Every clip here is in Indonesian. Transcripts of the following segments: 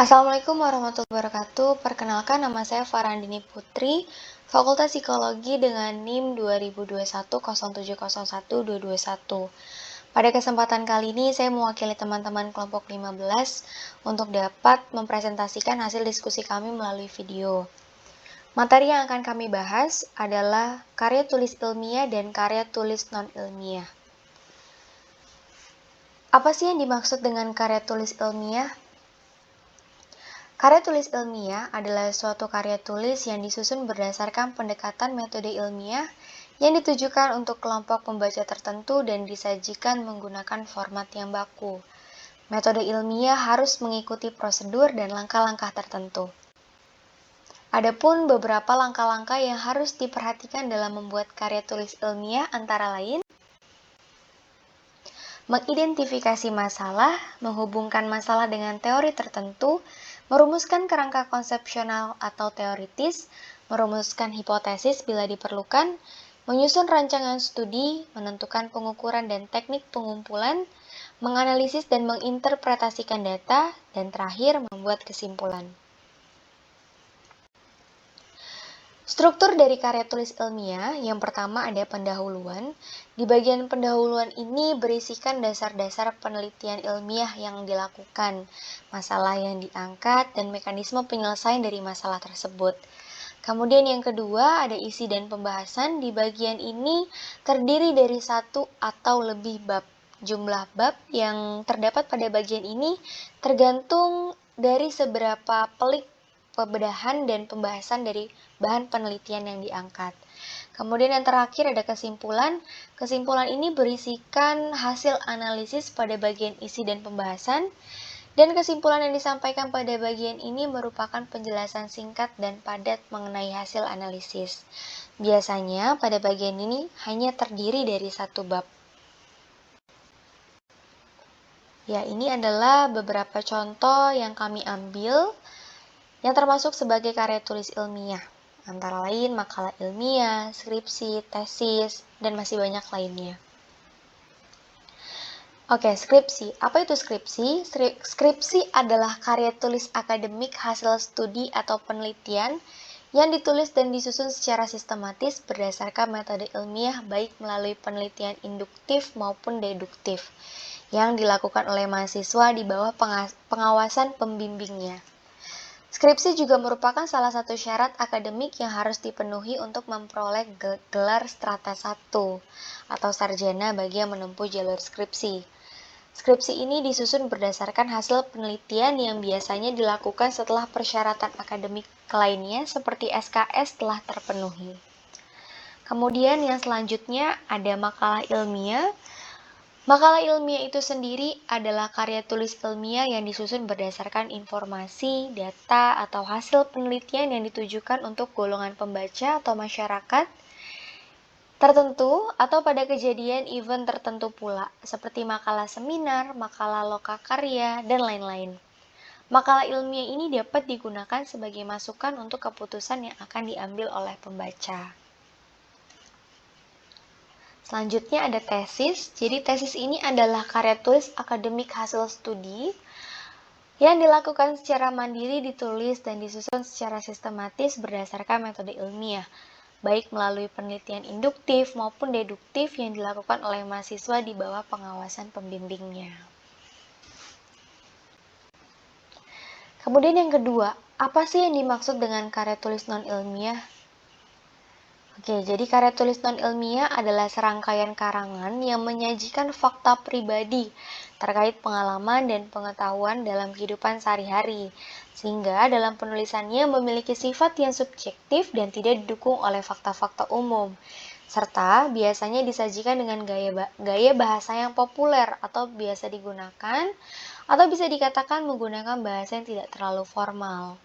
Assalamualaikum warahmatullahi wabarakatuh. Perkenalkan, nama saya Farandini Putri, Fakultas Psikologi dengan NIM 202107012221. Pada kesempatan kali ini, saya mewakili teman-teman kelompok 15 untuk dapat mempresentasikan hasil diskusi kami melalui video. Materi yang akan kami bahas adalah karya tulis ilmiah dan karya tulis non-ilmiah. Apa sih yang dimaksud dengan karya tulis ilmiah? Karya tulis ilmiah adalah suatu karya tulis yang disusun berdasarkan pendekatan metode ilmiah yang ditujukan untuk kelompok pembaca tertentu dan disajikan menggunakan format yang baku. Metode ilmiah harus mengikuti prosedur dan langkah-langkah tertentu. Adapun beberapa langkah-langkah yang harus diperhatikan dalam membuat karya tulis ilmiah antara lain: mengidentifikasi masalah, menghubungkan masalah dengan teori tertentu, merumuskan kerangka konsepsional atau teoritis, merumuskan hipotesis bila diperlukan, menyusun rancangan studi, menentukan pengukuran dan teknik pengumpulan, menganalisis dan menginterpretasikan data, dan terakhir membuat kesimpulan. Struktur dari karya tulis ilmiah, yang pertama ada pendahuluan. Di bagian pendahuluan ini berisikan dasar-dasar penelitian ilmiah yang dilakukan, masalah yang diangkat, dan mekanisme penyelesaian dari masalah tersebut. Kemudian yang kedua ada isi dan pembahasan. Di bagian ini terdiri dari satu atau lebih bab. Jumlah bab yang terdapat pada bagian ini tergantung dari seberapa pelik pembedahan dan pembahasan dari bahan penelitian yang diangkat. Kemudian yang terakhir ada kesimpulan. Kesimpulan ini berisikan hasil analisis pada bagian isi dan pembahasan. Dan kesimpulan yang disampaikan pada bagian ini merupakan penjelasan singkat dan padat mengenai hasil analisis. Biasanya pada bagian ini hanya terdiri dari satu bab. Ya, ini adalah beberapa contoh yang kami ambil yang termasuk sebagai karya tulis ilmiah. Antara lain makalah ilmiah, skripsi, tesis, dan masih banyak lainnya. Oke, skripsi. Apa itu skripsi? Skripsi adalah karya tulis akademik hasil studi atau penelitian yang ditulis dan disusun secara sistematis berdasarkan metode ilmiah baik melalui penelitian induktif maupun deduktif yang dilakukan oleh mahasiswa di bawah pengawasan pembimbingnya. Skripsi juga merupakan salah satu syarat akademik yang harus dipenuhi untuk memperoleh gelar strata 1 atau sarjana bagi yang menempuh jalur skripsi. Skripsi ini disusun berdasarkan hasil penelitian yang biasanya dilakukan setelah persyaratan akademik lainnya seperti SKS telah terpenuhi. Kemudian yang selanjutnya ada makalah ilmiah. Makalah ilmiah itu sendiri adalah karya tulis ilmiah yang disusun berdasarkan informasi, data, atau hasil penelitian yang ditujukan untuk golongan pembaca atau masyarakat tertentu atau pada kejadian event tertentu pula, seperti makalah seminar, makalah lokakarya, dan lain-lain. Makalah ilmiah ini dapat digunakan sebagai masukan untuk keputusan yang akan diambil oleh pembaca. Selanjutnya ada tesis. Jadi tesis ini adalah karya tulis akademik hasil studi yang dilakukan secara mandiri, ditulis dan disusun secara sistematis berdasarkan metode ilmiah, baik melalui penelitian induktif maupun deduktif yang dilakukan oleh mahasiswa di bawah pengawasan pembimbingnya. Kemudian yang kedua, apa sih yang dimaksud dengan karya tulis non-ilmiah? Oke, jadi karya tulis non-ilmiah adalah serangkaian karangan yang menyajikan fakta pribadi terkait pengalaman dan pengetahuan dalam kehidupan sehari-hari, sehingga dalam penulisannya memiliki sifat yang subjektif dan tidak didukung oleh fakta-fakta umum, serta biasanya disajikan dengan gaya bahasa yang populer atau biasa digunakan, atau bisa dikatakan menggunakan bahasa yang tidak terlalu formal.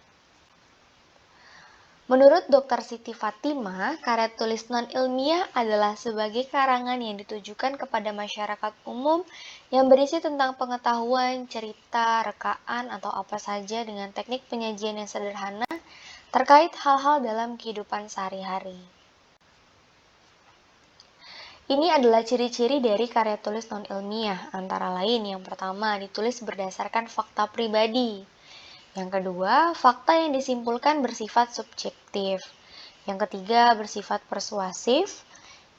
Menurut Dr. Siti Fatimah, karya tulis non-ilmiah adalah sebagai karangan yang ditujukan kepada masyarakat umum yang berisi tentang pengetahuan, cerita, rekaan, atau apa saja dengan teknik penyajian yang sederhana terkait hal-hal dalam kehidupan sehari-hari. Ini adalah ciri-ciri dari karya tulis non-ilmiah, antara lain yang pertama ditulis berdasarkan fakta pribadi. Yang kedua, fakta yang disimpulkan bersifat subjektif. Yang ketiga, bersifat persuasif.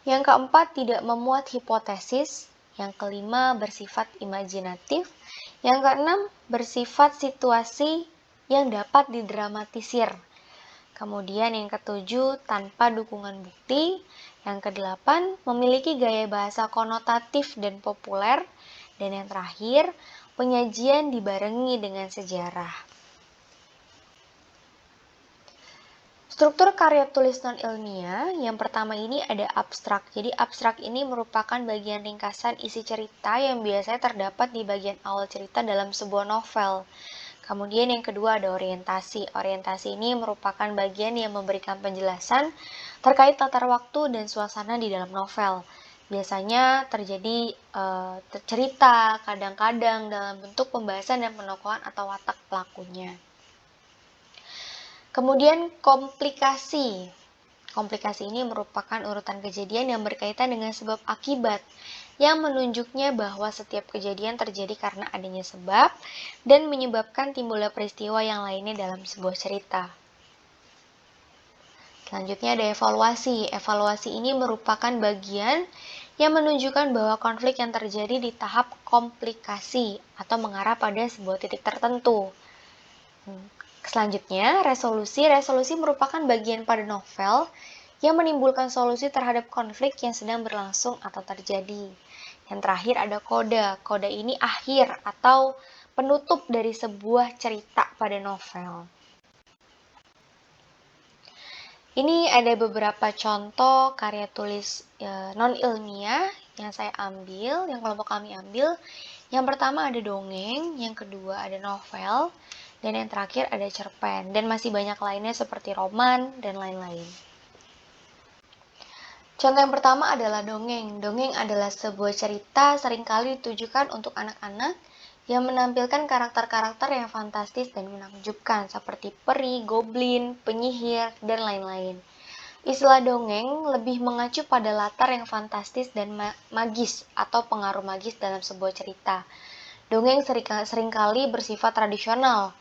Yang keempat, tidak memuat hipotesis. Yang kelima, bersifat imajinatif. Yang keenam, bersifat situasi yang dapat didramatisir. Kemudian yang ketujuh, tanpa dukungan bukti. Yang kedelapan, memiliki gaya bahasa konotatif dan populer. Dan yang terakhir, penyajian dibarengi dengan sejarah. Struktur karya tulis non-ilmiah, yang pertama ini ada abstrak. Jadi abstrak ini merupakan bagian ringkasan isi cerita yang biasanya terdapat di bagian awal cerita dalam sebuah novel. Kemudian yang kedua ada orientasi. Orientasi ini merupakan bagian yang memberikan penjelasan terkait latar waktu dan suasana di dalam novel. Biasanya terjadi cerita kadang-kadang dalam bentuk pembahasan dan penokohan atau watak pelakunya. Kemudian komplikasi. Komplikasi ini merupakan urutan kejadian yang berkaitan dengan sebab akibat, yang menunjuknya bahwa setiap kejadian terjadi karena adanya sebab dan menyebabkan timbulnya peristiwa yang lainnya dalam sebuah cerita. Selanjutnya ada evaluasi. Evaluasi ini merupakan bagian yang menunjukkan bahwa konflik yang terjadi di tahap komplikasi atau mengarah pada sebuah titik tertentu. Selanjutnya, resolusi. Resolusi merupakan bagian pada novel yang menimbulkan solusi terhadap konflik yang sedang berlangsung atau terjadi. Yang terakhir ada kode. Kode ini akhir atau penutup dari sebuah cerita pada novel. Ini ada beberapa contoh karya tulis non-ilmiah yang saya ambil, yang kelompok kami ambil. Yang pertama ada dongeng, yang kedua ada novel, dan yang terakhir ada cerpen, dan masih banyak lainnya seperti roman dan lain-lain. Contoh yang pertama adalah dongeng. Dongeng adalah sebuah cerita seringkali ditujukan untuk anak-anak yang menampilkan karakter-karakter yang fantastis dan menakjubkan seperti peri, goblin, penyihir, dan lain-lain. Istilah dongeng lebih mengacu pada latar yang fantastis dan magis atau pengaruh magis dalam sebuah cerita. Dongeng seringkali bersifat tradisional.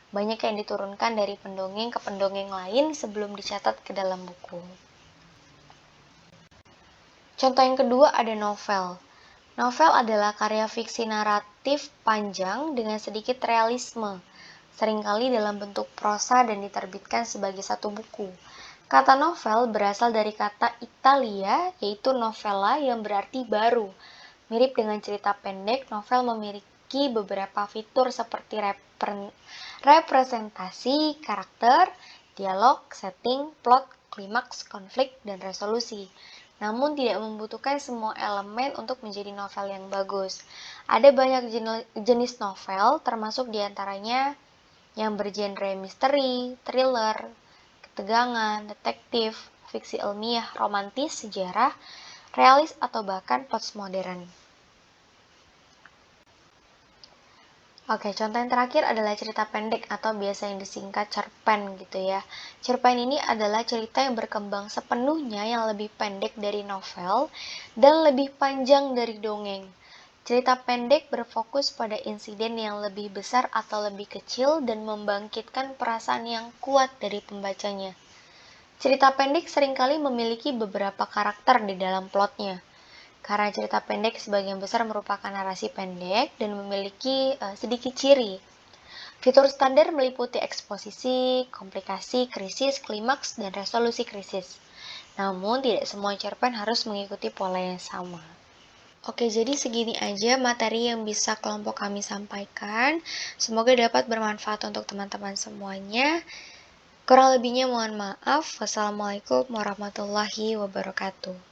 Banyak yang diturunkan dari pendongeng ke pendongeng lain sebelum dicatat ke dalam buku. Contoh yang kedua ada novel. Novel adalah karya fiksi naratif panjang dengan sedikit realisme, seringkali dalam bentuk prosa dan diterbitkan sebagai satu buku. Kata novel berasal dari kata Italia, yaitu novella yang berarti baru. Mirip dengan cerita pendek, novel memiliki beberapa fitur seperti representasi karakter, dialog, setting, plot, klimaks, konflik, dan resolusi. Namun tidak membutuhkan semua elemen untuk menjadi novel yang bagus. Ada banyak jenis novel, termasuk diantaranya yang bergenre misteri, thriller, ketegangan, detektif, fiksi ilmiah, romantis, sejarah, realis, atau bahkan postmodern. Oke, contoh yang terakhir adalah cerita pendek atau biasa yang disingkat cerpen gitu ya. Cerpen ini adalah cerita yang berkembang sepenuhnya yang lebih pendek dari novel dan lebih panjang dari dongeng. Cerita pendek berfokus pada insiden yang lebih besar atau lebih kecil dan membangkitkan perasaan yang kuat dari pembacanya. Cerita pendek seringkali memiliki beberapa karakter di dalam plotnya. Karena cerita pendek sebagian besar merupakan narasi pendek dan memiliki sedikit ciri. Fitur standar meliputi eksposisi, komplikasi, krisis, klimaks, dan resolusi krisis. Namun, tidak semua cerpen harus mengikuti pola yang sama. Oke, jadi segini aja materi yang bisa kelompok kami sampaikan. Semoga dapat bermanfaat untuk teman-teman semuanya. Kurang lebihnya mohon maaf. Wassalamualaikum warahmatullahi wabarakatuh.